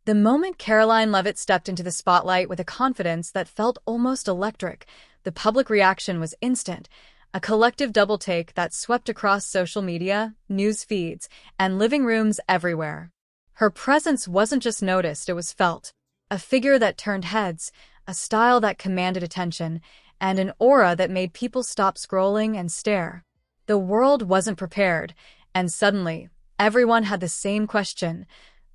The moment Karoline Leavitt stepped into the spotlight with a confidence that felt almost electric, the public reaction was instant, a collective double-take that swept across social media, news feeds, and living rooms everywhere. Her presence wasn't just noticed, it was felt. A figure that turned heads, a style that commanded attention, and an aura that made people stop scrolling and stare. The world wasn't prepared, and suddenly, everyone had the same question.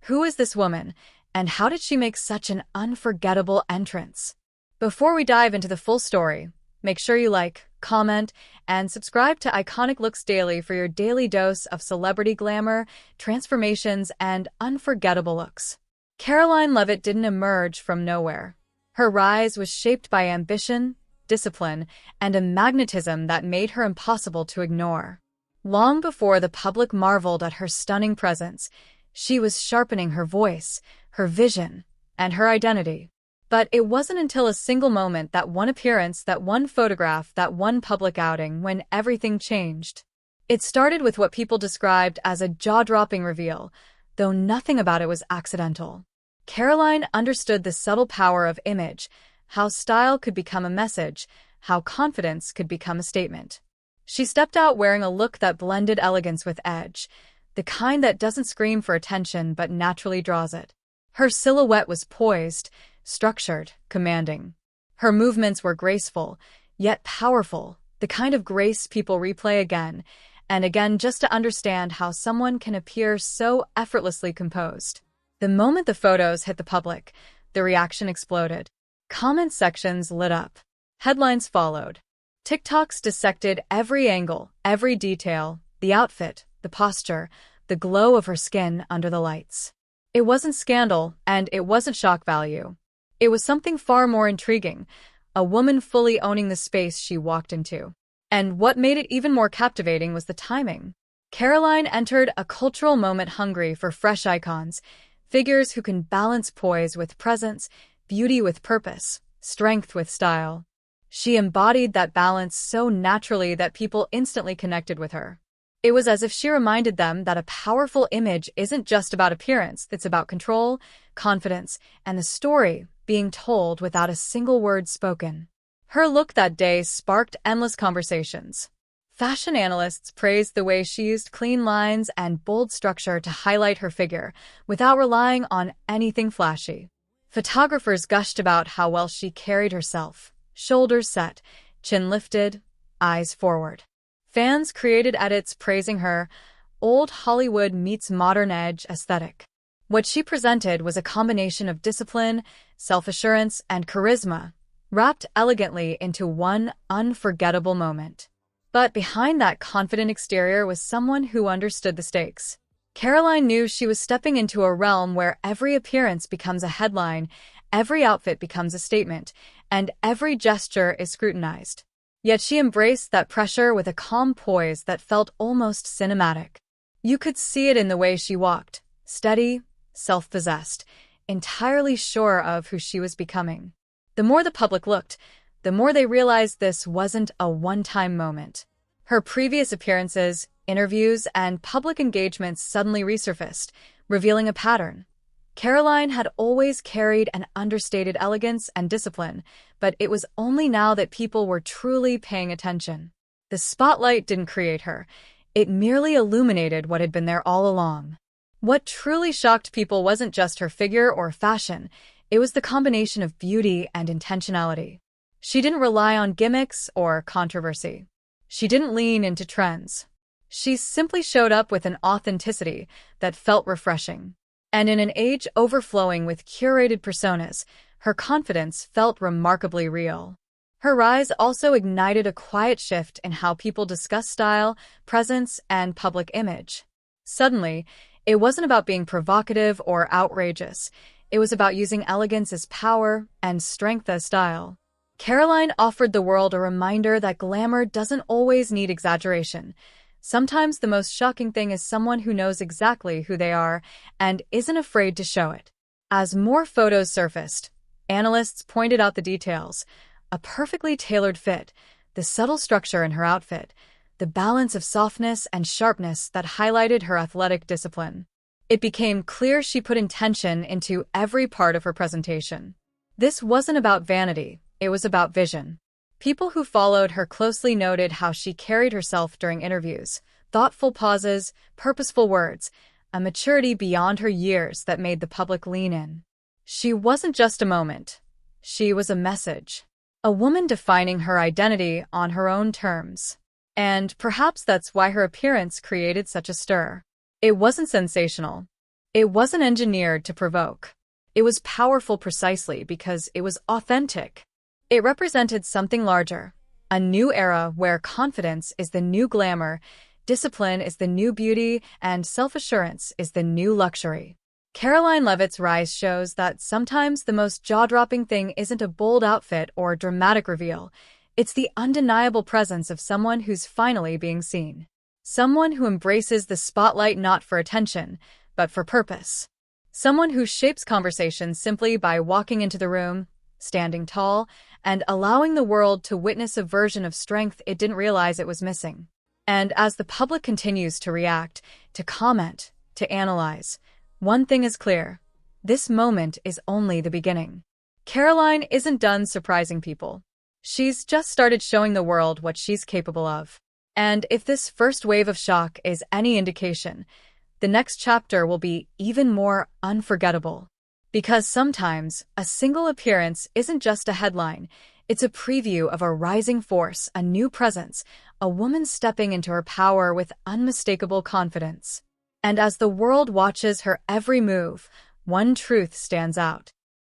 Who is this woman, and how did she make such an unforgettable entrance? Before we dive into the full story, make sure you like, comment, and subscribe to Iconic Looks Daily for your daily dose of celebrity glamour, transformations, and unforgettable looks. Karoline Leavitt didn't emerge from nowhere. Her rise was shaped by ambition, discipline, and a magnetism that made her impossible to ignore. Long before the public marveled at her stunning presence, she was sharpening her voice, her vision, and her identity. But it wasn't until a single moment, that one appearance, that one photograph, that one public outing, when everything changed. It started with what people described as a jaw-dropping reveal, though nothing about it was accidental. Karoline understood the subtle power of image, how style could become a message, how confidence could become a statement. She stepped out wearing a look that blended elegance with edge, the kind that doesn't scream for attention but naturally draws it. Her silhouette was poised, structured, commanding. Her movements were graceful, yet powerful, the kind of grace people replay again and again just to understand how someone can appear so effortlessly composed. The moment the photos hit the public, the reaction exploded. Comment sections lit up. Headlines followed. TikToks dissected every angle, every detail, the outfit, the posture, the glow of her skin under the lights. It wasn't scandal, and it wasn't shock value. It was something far more intriguing, a woman fully owning the space she walked into. And what made it even more captivating was the timing. Karoline entered a cultural moment hungry for fresh icons, figures who can balance poise with presence, beauty with purpose, strength with style. She embodied that balance so naturally that people instantly connected with her. It was as if she reminded them that a powerful image isn't just about appearance, it's about control, confidence, and the story being told without a single word spoken. Her look that day sparked endless conversations. Fashion analysts praised the way she used clean lines and bold structure to highlight her figure, without relying on anything flashy. Photographers gushed about how well she carried herself, shoulders set, chin lifted, eyes forward. Fans created edits praising her old Hollywood meets modern edge aesthetic. What she presented was a combination of discipline, self-assurance, and charisma, wrapped elegantly into one unforgettable moment. But behind that confident exterior was someone who understood the stakes. Karoline knew she was stepping into a realm where every appearance becomes a headline, every outfit becomes a statement, and every gesture is scrutinized. Yet she embraced that pressure with a calm poise that felt almost cinematic. You could see it in the way she walked, steady, self-possessed, entirely sure of who she was becoming. The more the public looked, the more they realized this wasn't a one-time moment. Her previous appearances, interviews, and public engagements suddenly resurfaced, revealing a pattern. Karoline had always carried an understated elegance and discipline, but it was only now that people were truly paying attention. The spotlight didn't create her, it merely illuminated what had been there all along. What truly shocked people wasn't just her figure or fashion, it was the combination of beauty and intentionality. She didn't rely on gimmicks or controversy. She didn't lean into trends. She simply showed up with an authenticity that felt refreshing. And in an age overflowing with curated personas, her confidence felt remarkably real. Her rise also ignited a quiet shift in how people discuss style, presence, and public image. Suddenly, it wasn't about being provocative or outrageous. It was about using elegance as power and strength as style. Karoline offered the world a reminder that glamour doesn't always need exaggeration. Sometimes the most shocking thing is someone who knows exactly who they are and isn't afraid to show it. As more photos surfaced, analysts pointed out the details: a perfectly tailored fit, the subtle structure in her outfit, the balance of softness and sharpness that highlighted her athletic discipline. It became clear she put intention into every part of her presentation. This wasn't about vanity, it was about vision. People who followed her closely noted how she carried herself during interviews, thoughtful pauses, purposeful words, a maturity beyond her years that made the public lean in. She wasn't just a moment. She was a message. A woman defining her identity on her own terms. And perhaps that's why her appearance created such a stir. It wasn't sensational. It wasn't engineered to provoke. It was powerful precisely because it was authentic. It represented something larger, a new era where confidence is the new glamour, discipline is the new beauty, and self-assurance is the new luxury. Karoline Leavitt's rise shows that sometimes the most jaw-dropping thing isn't a bold outfit or dramatic reveal. It's the undeniable presence of someone who's finally being seen. Someone who embraces the spotlight not for attention, but for purpose. Someone who shapes conversations simply by walking into the room, standing tall, and allowing the world to witness a version of strength it didn't realize it was missing. And as the public continues to react, to comment, to analyze, one thing is clear. This moment is only the beginning. Karoline isn't done surprising people. She's just started showing the world what she's capable of. And if this first wave of shock is any indication, the next chapter will be even more unforgettable. Because sometimes, a single appearance isn't just a headline, it's a preview of a rising force, a new presence, a woman stepping into her power with unmistakable confidence. And as the world watches her every move, one truth stands out.